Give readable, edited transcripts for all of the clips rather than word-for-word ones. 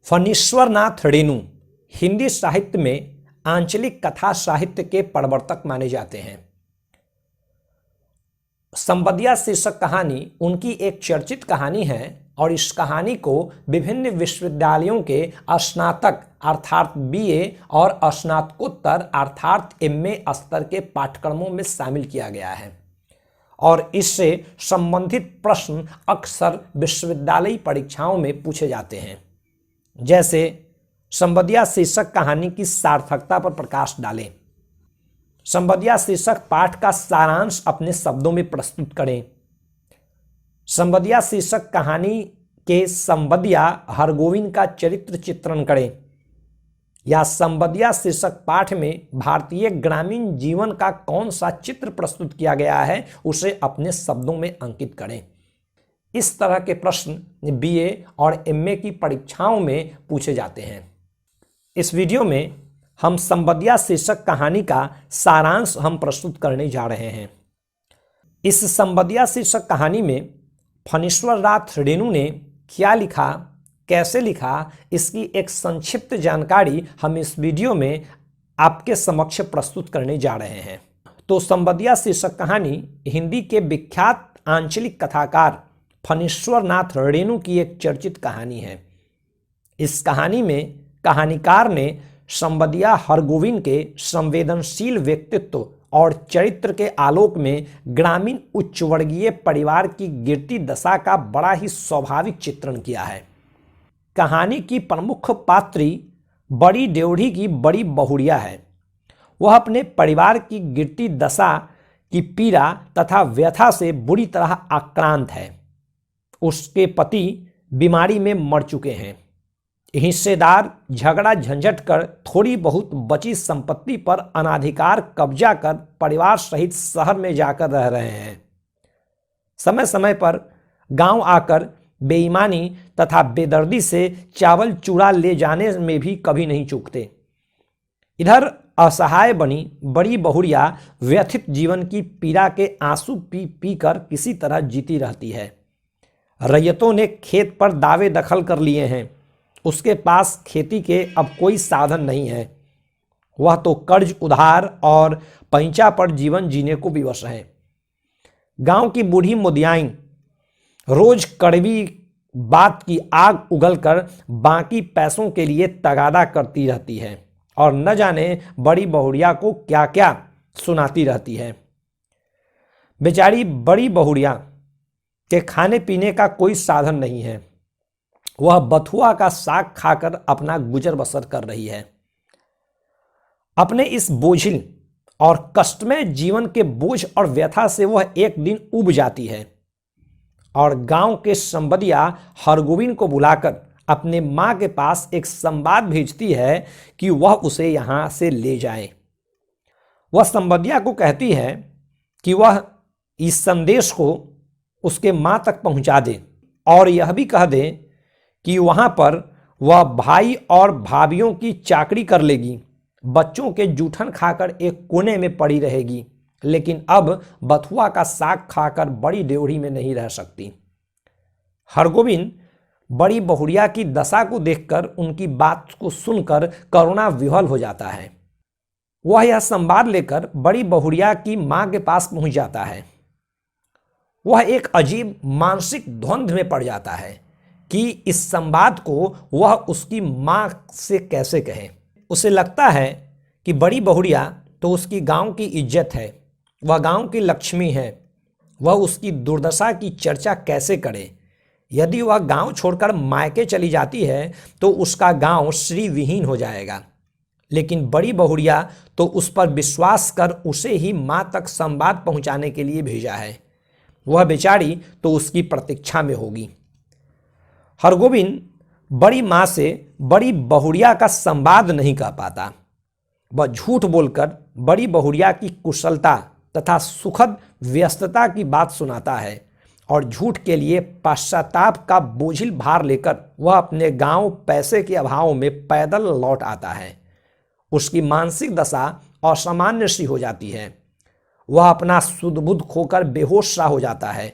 फणीश्वरनाथ रेणु हिंदी साहित्य में आंचलिक कथा साहित्य के प्रवर्तक माने जाते हैं। संबदिया शीर्षक कहानी उनकी एक चर्चित कहानी है और इस कहानी को विभिन्न विश्वविद्यालयों के स्नातक अर्थात बीए और स्नातकोत्तर अर्थात एमए स्तर के पाठ्यक्रमों में शामिल किया गया है और इससे संबंधित प्रश्न अक्सर विश्वविद्यालयी परीक्षाओं में पूछे जाते हैं। जैसे संबदिया शीर्षक कहानी की सार्थकता पर प्रकाश डालें। संबदिया शीर्षक पाठ का सारांश अपने शब्दों में प्रस्तुत करें। संबदिया शीर्षक कहानी के संबदिया हरगोविंद का चरित्र चित्रण करें। या संबदिया शीर्षक पाठ में भारतीय ग्रामीण जीवन का कौन सा चित्र प्रस्तुत किया गया है उसे अपने शब्दों में अंकित करें। इस तरह के प्रश्न बीए और एमए की परीक्षाओं में पूछे जाते हैं। इस वीडियो में हम संबदिया शीर्षक कहानी का सारांश हम प्रस्तुत करने जा रहे हैं। इस संबदिया शीर्षक कहानी में फणीश्वरनाथ रेणु ने क्या लिखा, कैसे लिखा, इसकी एक संक्षिप्त जानकारी हम इस वीडियो में आपके समक्ष प्रस्तुत करने जा रहे हैं। तो संबदिया शीर्षक कहानी हिंदी के विख्यात आंचलिक कथाकार फणीश्वरनाथ रेणु की एक चर्चित कहानी है। इस कहानी में कहानीकार ने संबदिया हरगोविंद के संवेदनशील व्यक्तित्व और चरित्र के आलोक में ग्रामीण उच्चवर्गीय परिवार की गिरती दशा का बड़ा ही स्वाभाविक चित्रण किया है। कहानी की प्रमुख पात्री बड़ी ड्योढ़ी की बड़ी बहुड़िया है। वह अपने परिवार की गिरती दशा की पीड़ा तथा व्यथा से बुरी तरह आक्रांत है। उसके पति बीमारी में मर चुके हैं। हिस्सेदार झगड़ा झंझट कर थोड़ी बहुत बची संपत्ति पर अनाधिकार कब्जा कर परिवार सहित शहर में जाकर रह रहे हैं। समय समय पर गांव आकर बेईमानी तथा बेदर्दी से चावल चूड़ा ले जाने में भी कभी नहीं चूकते। इधर असहाय बनी बड़ी बहुड़िया व्यथित जीवन की पीड़ा के आंसू पी पी कर किसी तरह जीती रहती है। रैयतों ने खेत पर दावे दखल कर लिए हैं। उसके पास खेती के अब कोई साधन नहीं है। वह तो कर्ज उधार और पैंचा पर जीवन जीने को विवश है। गांव की बूढ़ी मुदियाई रोज कड़वी बात की आग उगलकर बाकी पैसों के लिए तगादा करती रहती है और न जाने बड़ी बहुड़िया को क्या क्या सुनाती रहती है। बेचारी बड़ी बहुड़िया के खाने पीने का कोई साधन नहीं है। वह बथुआ का साग खाकर अपना गुजर बसर कर रही है। अपने इस बोझिल और कष्टमय जीवन के बोझ और व्यथा से वह एक दिन उब जाती है और गांव के संबदिया हरगोविंद को बुलाकर अपने मां के पास एक संवाद भेजती है कि वह उसे यहां से ले जाए। वह संबदिया को कहती है कि वह इस संदेश को उसके मां तक पहुंचा दे और यह भी कह दे कि वहां पर वह भाई और भाभियों की चाकरी कर लेगी, बच्चों के जूठन खाकर एक कोने में पड़ी रहेगी, लेकिन अब बथुआ का साग खाकर बड़ी ड्योढ़ी में नहीं रह सकती। हरगोविंद बड़ी बहुड़िया की दशा को देखकर उनकी बात को सुनकर करुणा विह्वल हो जाता है। वह यह संवाद लेकर बड़ी बहुड़िया की मां के पास पहुंच जाता है। वह एक अजीब मानसिक द्वंद्व में पड़ जाता है कि इस संवाद को वह उसकी मां से कैसे कहे। उसे लगता है कि बड़ी बहुड़िया तो उसकी गांव की इज्जत है, वह गांव की लक्ष्मी है, वह उसकी दुर्दशा की चर्चा कैसे करे। यदि वह गांव छोड़कर मायके चली जाती है तो उसका गांव श्री विहीन हो जाएगा। लेकिन बड़ी बहुड़िया तो उस पर विश्वास कर उसे ही मां तक संवाद पहुंचाने के लिए भेजा है। वह बेचारी तो उसकी प्रतीक्षा में होगी। हरगोविंद बड़ी मां से बड़ी बहुड़िया का संवाद नहीं कर पाता। वह झूठ बोलकर बड़ी बहुड़िया की कुशलता तथा सुखद व्यस्तता की बात सुनाता है और झूठ के लिए पश्चाताप का बोझिल भार लेकर वह अपने गांव पैसे के अभाव में पैदल लौट आता है। उसकी मानसिक दशा असामान्य सी हो जाती है। वह अपना सुध बुध खोकर बेहोश सा हो जाता है।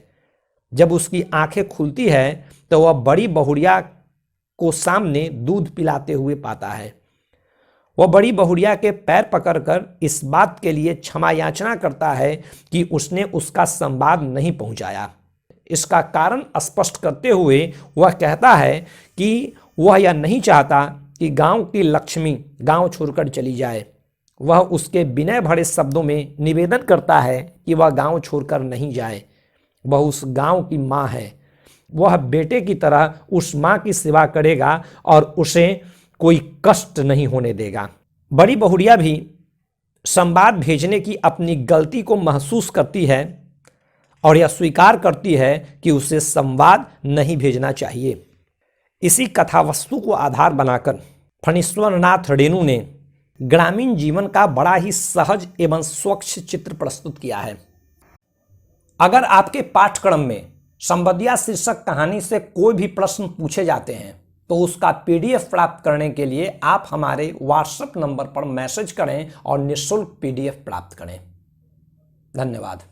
जब उसकी आंखें खुलती है तो वह बड़ी बहुड़िया को सामने दूध पिलाते हुए पाता है। वह बड़ी बहुरिया के पैर पकड़कर इस बात के लिए क्षमा याचना करता है कि उसने उसका संवाद नहीं पहुंचाया। इसका कारण स्पष्ट करते हुए वह कहता है कि वह यह नहीं चाहता कि गांव की लक्ष्मी गांव छोड़कर चली जाए। वह उसके विनय भरे शब्दों में निवेदन करता है कि वह गांव छोड़कर नहीं जाए। वह उस गांव की माँ है। वह बेटे की तरह उस माँ की सेवा करेगा और उसे कोई कष्ट नहीं होने देगा। बड़ी बहुरिया भी संवाद भेजने की अपनी गलती को महसूस करती है और यह स्वीकार करती है कि उसे संवाद नहीं भेजना चाहिए। इसी कथावस्तु को आधार बनाकर फणीश्वरनाथ रेणु ने ग्रामीण जीवन का बड़ा ही सहज एवं स्वच्छ चित्र प्रस्तुत किया है। अगर आपके पाठ्यक्रम में संबंधिया शीर्षक कहानी से कोई भी प्रश्न पूछे जाते हैं तो उसका पीडीएफ प्राप्त करने के लिए आप हमारे व्हाट्सएप नंबर पर मैसेज करें और निःशुल्क पीडीएफ प्राप्त करें। धन्यवाद।